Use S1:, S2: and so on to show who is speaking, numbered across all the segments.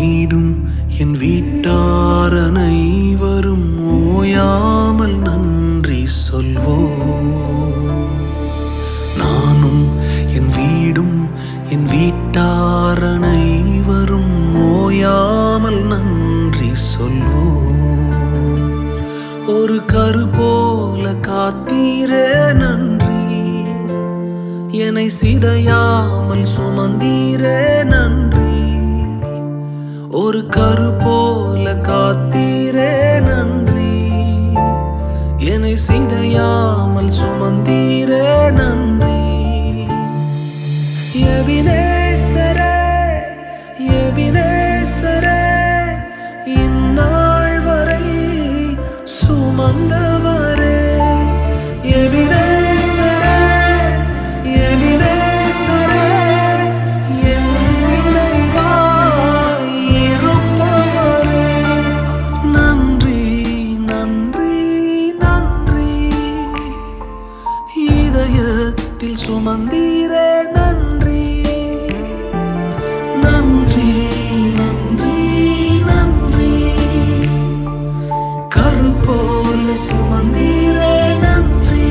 S1: வீடும் என் வீட்டார் அனைவரும் ஓயாமல் நன்றி சொல்வோம். நானும் என் வீடும் என் வீட்டார் அனைவரும் ஓயாமல் நன்றி சொல்வோம். ஒரு கரு போல காத்தீரே நன்றி, என்னை சிதையாமல் சுமந்தீரே நன்றி. ஒரு கரு போல காத்தீரே நன்றி, என்னை சிதையாமல் சுமந்தீரே நன்றி. எபினேசரே எபினேசரே, இந்நாள் வரை சுமந்தவரே. எபினேசரே எபினேசரே, என் நினைவாய் இருப்பவரே. நன்றி நன்றி நன்றி, இதயத்தில் சுமந்தீரே நன்றி. நன்றி நன்றி நன்றி, கரு போல சுமந்தீரே நன்றி.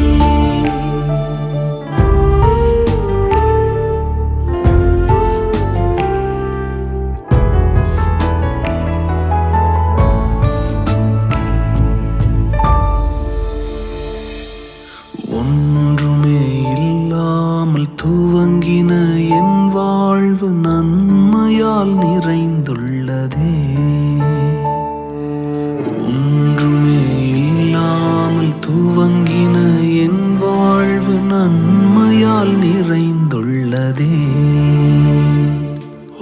S1: ஒன்றுமே இல்லாமல் துவங்கின என் வாழ்வு நன்மையால் நிறைந்துள்ளதே. ஒன்றுமே இல்லாமல் துவங்கின என் வாழ்வு நன்மையால் நிறைந்துள்ளதே.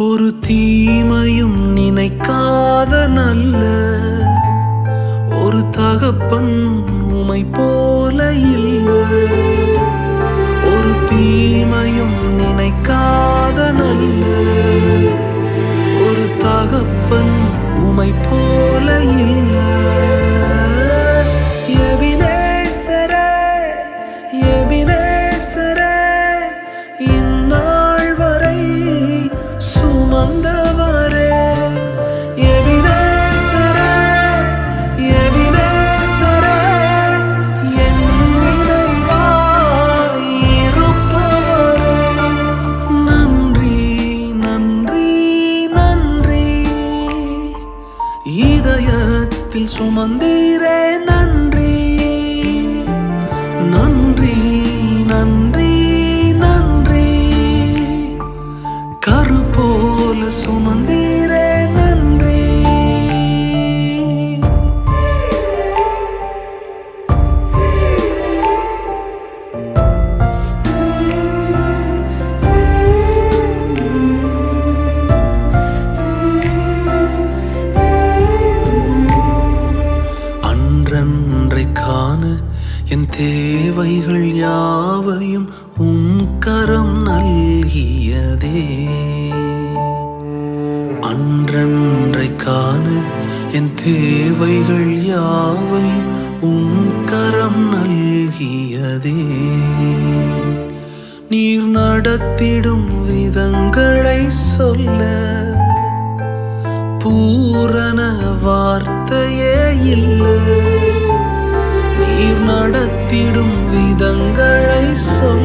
S1: ஒரு தீமையும் நினைக்காத நல்ல ஒரு தகப்பன் உமை போல இல்லை. ஒரு தீமையும் நினைக்காத நல்ல ஒரு தகப்பன் உமை போல இல்லை. எபினேசரே எபினேசரே, இந்நாள் வரை சுமந்தவரே. எபினேசரே எபினேசரே, என் நினைவாய் இருப்பவரே. நன்றி நன்றி நன்றி, இதயத்தில் சுமந்தீரே நன்றி. நன்றி நன்றி நன்றி, கரு போல சுமந்தீரே நன்றி. அன்றன்றைக்கான என் தேவைகள் யாவையும் உம் கரம் நல்கியதே. அன்றன்றைக்கான என் தேவைகள் யாவையும் உம் கரம் நல்கியதே. நீர் நடத்திடும் விதங்களை சொல்ல பூரண வார்த்தையே இல்லை. நீர் நடத்திடும் விதங்களை சொல்ல